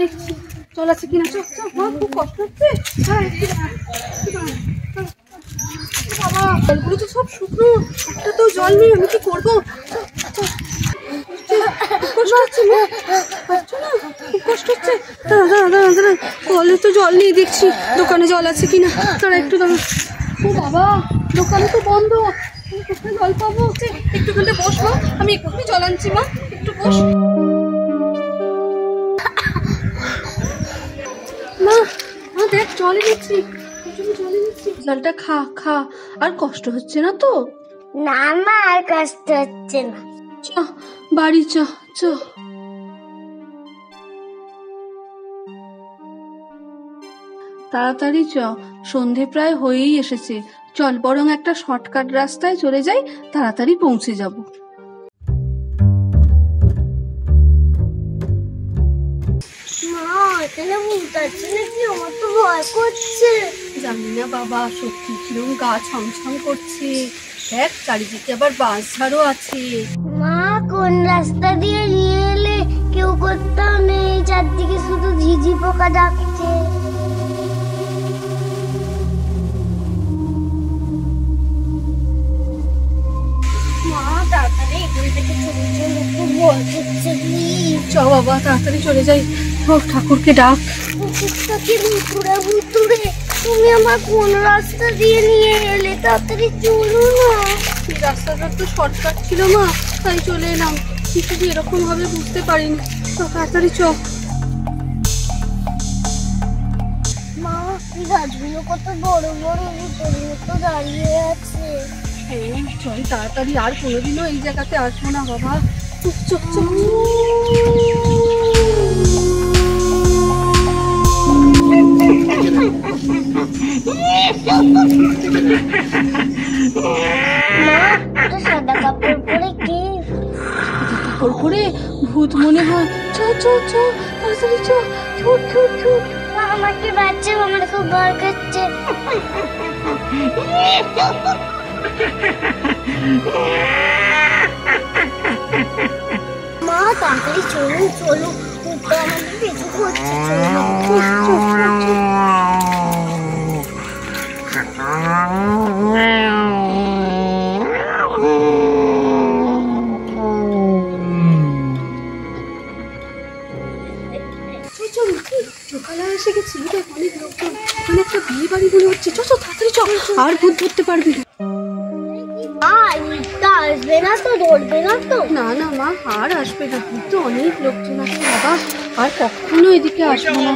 দেখছি জল আছে কিনা। খুব কষ্ট হচ্ছে। বাবা জলগুলো তো সব শুকনো, একটা তো জল নেই, আমি কি করবো? কষ্ট হচ্ছে না, খুব কষ্ট হচ্ছে। দাঁড়া কলে তো জল নেই দেখছি, দোকানে জল আছে কিনা। তারা একটু দাঁড়া। ও বাবা দোকানে তো বন্ধ, কোথায় জল পাবো? একটুখানে বস মা, আমি এক্ষুনি জল আনছি। মা একটু বস। মা দেখ জলে দিচ্ছি, জলটা খা। আর কষ্ট হচ্ছে না তো? না মা আর কষ্ট হচ্ছে না। চ বাড়ি চ। তাড়াতাড়ি চ, সন্ধে প্রায় হয়েই এসেছে। চল বরং একটা শর্টকাট রাস্তায় চলে যাই, তাড়াতাড়ি পৌঁছে যাব। মা এখানে ভূত আছে নাকি? আমার তো ভয় করছে। জানি না বাবা, সত্যি কিরম গা ছমছম করছে। দেখ চারিদিকে আবার বাঁশঝাড়ও আছে। মা কোন রাস্তা দিয়ে নিয়ে এলে? কেউ কোথাও নেই, চারদিকে শুধু ঝিঝি পোকা ডাকছে। মা তাড়াতাড়ি এখান থেকে চলে চলো, খুব ভয় করছে। চ বাবা তাড়াতাড়ি চলে যাই। ও ঠাকুরকে ডাক। ভুতুরে তুমি আমার কোন রাস্তা দিয়ে নিয়ে এলে? তাড়াতাড়ি চলো না। রাস্তাটা তো শর্টকাট ছিল মা, তাই চলে এলাম। কিছু এরকম ভাবে বুঝতে পারিনি। তো তাড়াতাড়ি চ। মা এই গাছগুলো কত বড় বড়, ভুতের মতো দাঁড়িয়ে আছে। চল তাড়াতাড়ি, আর কোনোদিনও এই জায়গাতে আসবো না বাবা। চল সাদা কাপড় পরে কে? কাপড় পরে ভূত মনে হয়। চ তাড়াতাড়ি চ। আমাকে বাঁচাও, আমার খুব ভয় করছে। মা তাড়াতাড়ি চলো, ভূতটা আমাদের পিছু করছে। লোকালয় এসে গেছি, দেখ অনেক লোকজন, ওখানে একটা বিয়ে বাড়ি মনে হচ্ছে। চ তাড়াতাড়ি চ, আর ভূত ধরতে পারবি না। আসবে না তো, ধরবে না তো? না মা আর আসবে না, তো অনেক লোকজন আছে বাবা, আর কখনো এদিকে আসবে না।